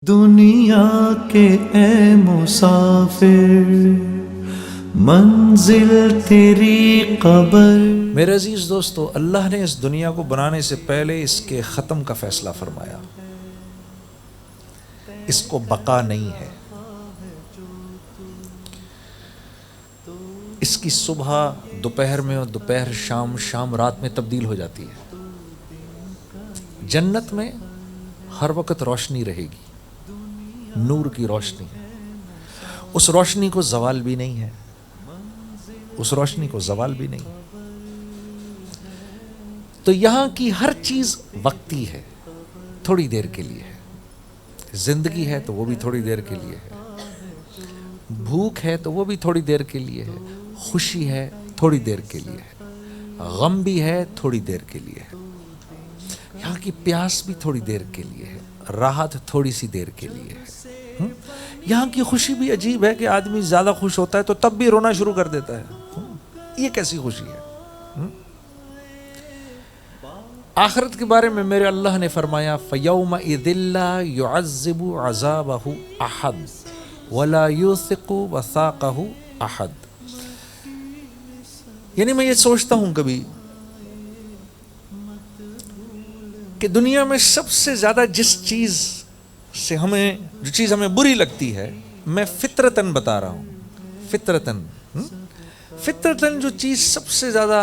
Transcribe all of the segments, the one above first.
دنیا کے اے مسافر منزل تیری قبر۔ میرے عزیز دوستو، اللہ نے اس دنیا کو بنانے سے پہلے اس کے ختم کا فیصلہ فرمایا۔ اس کو بقا نہیں ہے۔ اس کی صبح دوپہر میں اور دوپہر شام، شام رات میں تبدیل ہو جاتی ہے۔ جنت میں ہر وقت روشنی رہے گی، نور کی روشنی۔ اس روشنی کو زوال بھی نہیں ہے، اس روشنی کو زوال بھی نہیں۔ تو یہاں کی ہر چیز وقتی ہے، تھوڑی دیر کے لیے ہے۔ زندگی ہے تو وہ بھی تھوڑی دیر کے لیے ہے، بھوک ہے تو وہ بھی تھوڑی دیر کے لیے ہے، خوشی ہے تھوڑی دیر کے لیے ہے، غم بھی ہے تھوڑی دیر کے لیے ہے، یہاں کی پیاس بھی تھوڑی دیر کے لیے ہے، راحت تھوڑی سی دیر کے لیے ہے۔ یہاں کی خوشی بھی عجیب ہے کہ آدمی زیادہ خوش ہوتا ہے تو تب بھی رونا شروع کر دیتا ہے۔ یہ کیسی خوشی ہے؟ آخرت کے بارے میں میرے اللہ نے فرمایا فَيَوْمَئِذٍ لَا يُعَذِّبُ عَذَابَهُ أَحَدٌ وَلَا يُوثِقُ وَثَاقَهُ أَحَدٌ۔ یعنی میں یہ سوچتا ہوں کبھی کہ دنیا میں سب سے زیادہ جس چیز سے جو چیز ہمیں بری لگتی ہے، میں فطرتاً بتا رہا ہوں، فطرتاً جو چیز سب سے زیادہ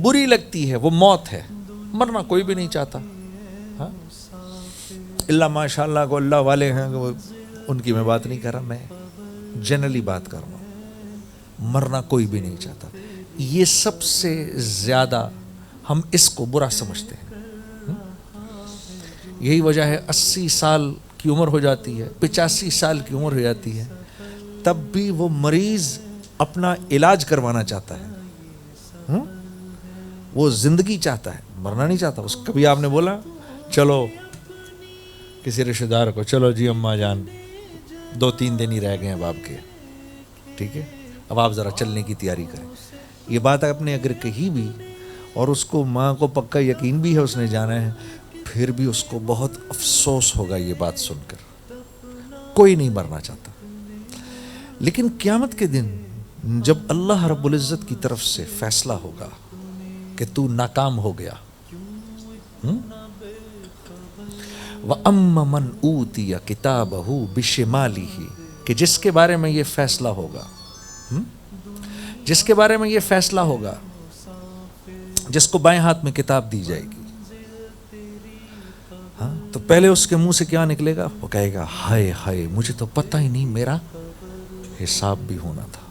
بری لگتی ہے وہ موت ہے۔ مرنا کوئی بھی نہیں چاہتا، اللہ ماشاء اللہ کو اللہ والے ہیں، ان کی میں بات نہیں کر رہا، میں جنرلی بات کر رہا ہوں۔ مرنا کوئی بھی نہیں چاہتا، یہ سب سے زیادہ ہم اس کو برا سمجھتے ہیں۔ یہی وجہ ہے 80 سال کی عمر ہو جاتی ہے، 85 سال کی عمر ہو جاتی ہے، تب بھی وہ مریض اپنا علاج کروانا چاہتا ہے، وہ زندگی چاہتا ہے، مرنا نہیں چاہتا۔ کبھی آپ نے بولا چلو کسی رشتہ دار کو، چلو جی اماں جان 2-3 دن ہی رہ گئے ہیں اب آپ کے، ٹھیک ہے اب آپ ذرا چلنے کی تیاری کریں۔ یہ بات آپ نے اگر کہی بھی اور اس کو ماں کو پکا یقین بھی ہے اس نے جانا ہے، پھر بھی اس کو بہت افسوس ہوگا یہ بات سن کر۔ کوئی نہیں مرنا چاہتا، لیکن قیامت کے دن جب اللہ رب العزت کی طرف سے فیصلہ ہوگا کہ تو ناکام ہو گیا، وَأَمَّ مَنْ أُوتِيَ كِتَابَهُ بِشِمَالِهِ، کہ جس کے بارے میں یہ فیصلہ ہوگا، جس کے بارے میں یہ فیصلہ ہوگا، جس کو بائیں ہاتھ میں کتاب دی جائے گی، تو پہلے اس کے منہ سے کیا نکلے گا؟ وہ کہے گا ہائے ہائے، مجھے تو پتہ ہی نہیں میرا حساب بھی ہونا تھا،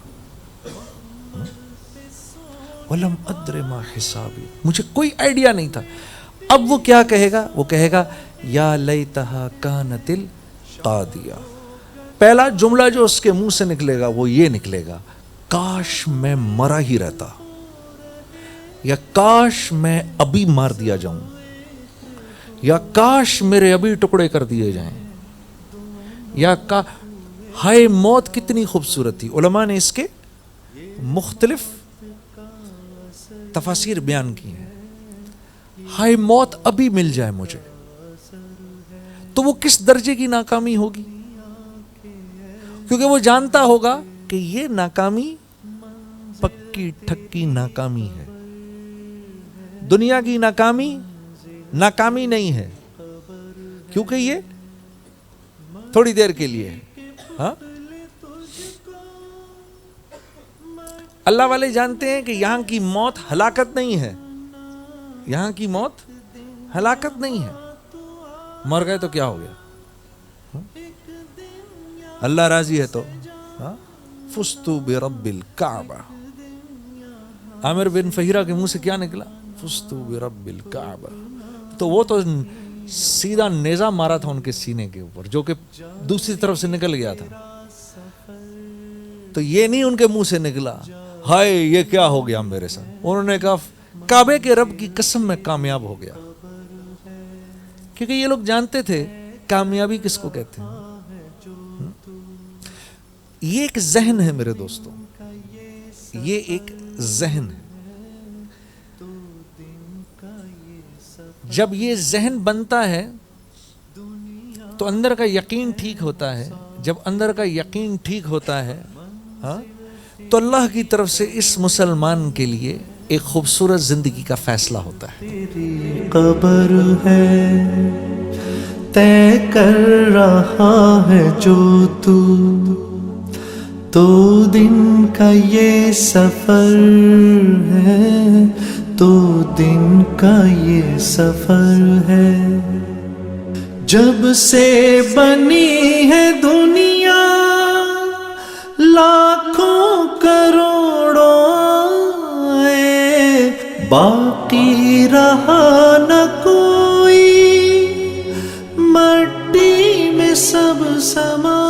وَلَمْ أَدْرِ مَا حِسَابِي، مجھے کوئی آئیڈیا نہیں تھا۔ اب وہ کیا کہے گا؟ وہ کہے گا یا لیتہا کانت القاضیہ۔ پہلا جملہ جو اس کے منہ سے نکلے گا وہ یہ نکلے گا، کاش میں مرا ہی رہتا، یا کاش میں ابھی مار دیا جاؤں، یا کاش میرے ابھی ٹکڑے کر دیے جائیں، یا ہائے موت کتنی خوبصورت تھی۔ علماء نے اس کے مختلف تفاسیر بیان کی ہیں۔ ہائے موت ابھی مل جائے مجھے، تو وہ کس درجے کی ناکامی ہوگی؟ کیونکہ وہ جانتا ہوگا کہ یہ ناکامی پکی ٹھکی ناکامی ہے، دنیا کی ناکامی ناکامی نہیں ہے، کیونکہ یہ تھوڑی دیر کے لیے ہے۔ اللہ والے جانتے ہیں کہ یہاں کی موت ہلاکت نہیں ہے، یہاں کی موت ہلاکت نہیں ہے، مر گئے تو کیا ہو گیا، اللہ راضی ہے تو فزت برب الکعبہ۔ عامر بن فہیرہ کے منہ سے کیا نکلا؟ فزت برب الکعبہ۔ تو وہ تو سیدھا نیزہ مارا تھا ان کے سینے کے اوپر، جو کہ دوسری طرف سے نکل گیا تھا، تو یہ نہیں ان کے منہ سے نکلا ہائے یہ کیا ہو گیا میرے ساتھ، انہوں نے کہا کعبے کے رب کی قسم میں کامیاب ہو گیا۔ کیونکہ یہ لوگ جانتے تھے کامیابی کس کو کہتے ہیں۔ یہ ایک ذہن ہے میرے دوستوں، یہ ایک ذہن ہے۔ جب یہ ذہن بنتا ہے تو اندر کا یقین ٹھیک ہوتا ہے. جب اندر کا یقین ٹھیک ہوتا ہے ہاں تو اللہ کی طرف سے اس مسلمان کے لیے ایک خوبصورت زندگی کا فیصلہ ہوتا ہے. تیری قبر ہے طے کر رہا ہے جو تو دن کا یہ سفر ہے، تو دن کا یہ سفر ہے. جب سے بنی ہے دنیا لاکھوں کروڑوں آئے، باقی رہا نہ کوئی، مٹی میں سب سما